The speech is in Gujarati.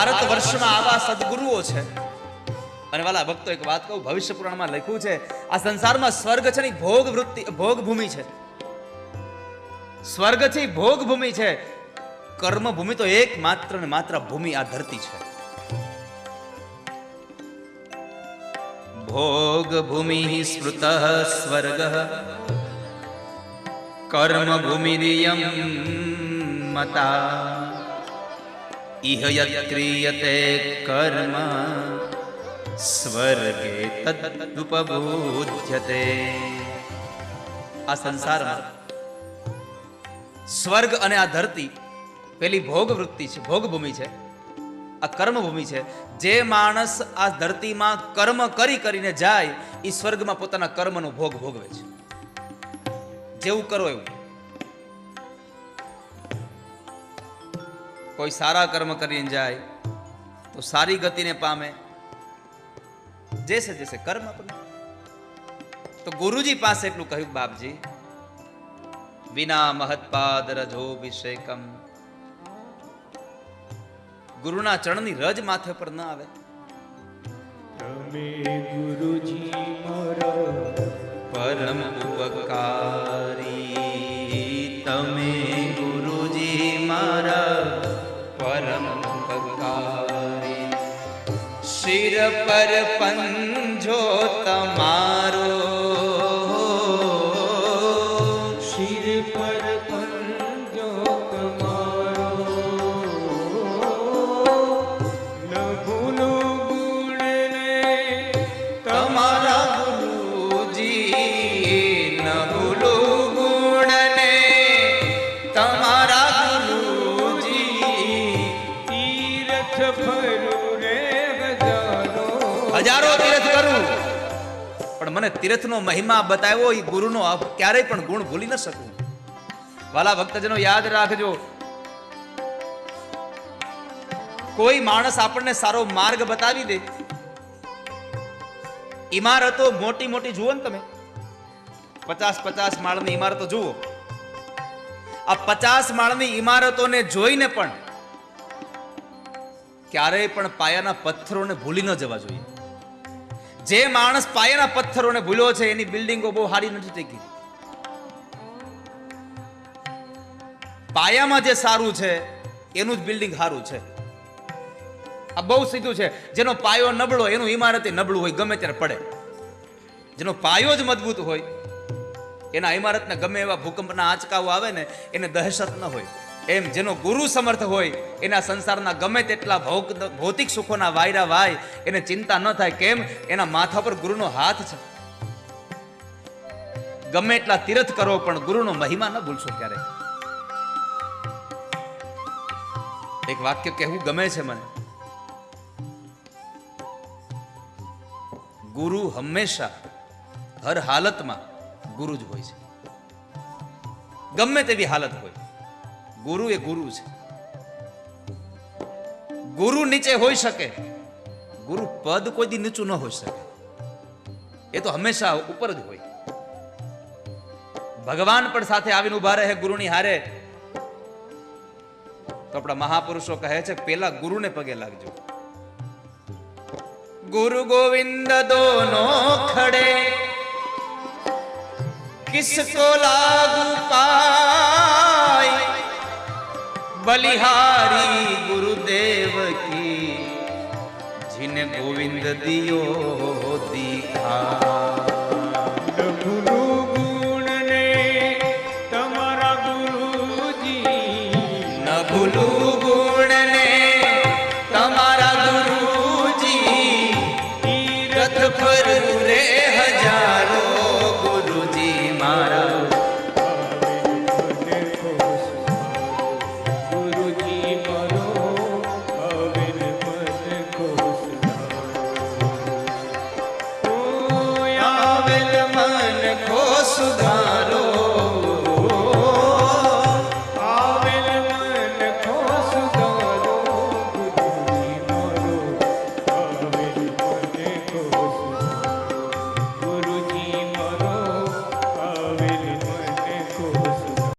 ભારત વર્ષમાં આવા સદગુરુઓ છે. અને વાલા ભક્તો એક વાત કહું, ભવિષ્ય પુરાણમાં લખ્યું છે આ સંસારમાં સ્વર્ગ છે ને ભોગ વૃત્તિ ભોગ ભૂમિ છે. સ્વર્ગ છે ભોગ ભૂમિ છે, કર્મ ભૂમિ તો એક માત્ર ને માત્ર ભૂમિ આ ધરતી છે. ભોગ ભૂમિ સ્મૃત સ્વર્ગ કર્મ ભૂમિરિયમ મતા ઇહ યત્રિયતે કર્મ સ્વર્ગે તદુપબોધ્યતે. આ સંસારમાં સ્વર્ગ અને આ ધરતી પેલી ભોગ વૃત્તિ છે, ભોગ ભૂમિ છે, આ કર્મ ભૂમિ છે. જે માણસ આ ધરતીમાં કર્મ કરી કરીને જાય એ સ્વર્ગમાં પોતાના કર્મનો ભોગ ભોગવે છે. જેવું કરો એવું. કોઈ સારા કર્મ કરીને જાય તો સારી ગતિને પામે, જૈસે જૈસે કર્મ આપણને. તો ગુરુજી પાસે એટલું કહ્યું, બાપજી વિના મહત્પાદ રજોભિષેકમ, ગુરુના ચરણની રજ માથે પર ન આવે. તમે ગુરુજી મારા પરમ ઉપકારી, તમે ગુરુજી મારા પરમ ઉપકારી. શિર પર પંજો તમારો, શિર પર પંજો તમારો, ન ભૂલો ગુણને તમારા ગુરુજી, ન ભૂલો ગુણને તમારા ગુરુજી. તીર્થ ફરું રે હજારો તીર્થ કરું પણ મને તીર્થનો મહિમા બતાવ્યો એ ગુરુનો ક્યારેય પણ ગુણ ભૂલી ન શકું. વાલા ભક્તજનો યાદ રાખજો, કોઈ માણસ આપણને સારો માર્ગ બતાવી દે. ઇમારતો મોટી મોટી જુઓ ને તમે, 50-50 માળની ઇમારતો જુઓ. આ 50 માળની ઇમારતોને જોઈને પણ ક્યારેય પણ પાયાના પથ્થરોને ભૂલી ન જવા જોઈએ. જે માણસ પાયાના પથ્થરોને ભૂલ્યો છે એની બિલ્ડિંગો બહુ સારી નથી થઈ ગઈ. પાયામાં જે સારું છે એનું જ બિલ્ડિંગ સારું છે. આ બહુ સીધું છે. જેનો પાયો નબળો એનું ઇમારત નબળું હોય, ગમે ત્યારે પડે. જેનો પાયો જ મજબૂત હોય એના ઇમારતને ગમે એવા ભૂકંપના આંચકાઓ આવે ને એને દહેશત ન હોય. એમ જેનો ગુરુ સમર્થ હોય એના સંસારના ગમે તેટલા ભૌતિક સુખોના વાયરા વાય એને ચિંતા ન થાય. કેમ? એના માથા પર ગુરુનો હાથ છે. ગમે એટલા તીર્થ કરો પણ ગુરુનો મહિમા ન ભૂલશો ક્યારે. એક વાક્ય કહેવું ગમે છે મને, ગુરુ હંમેશા હર હાલતમાં ગુરુ જ હોય છે. ગમે તેવી હાલત હોય, ગુરુ એ ગુરુ છે. ગુરુ નીચે હોઈ શકે, ગુરુ પદ કોઈ દી નીચું ન હોઈ શકે. એ તો હંમેશા ઉપર જ હોય. ભગવાન પણ સાથે આવીને ઉભા રહે ગુરુની હારે. તો આપણા મહાપુરુષો કહે છે પેલા ગુરુને પગે લાગજો. गुरु गोविंद दोनों खड़े किसको लागू पाई, बलिहारी गुरुदेव की जिन्हें गोविंद दियो दिखा.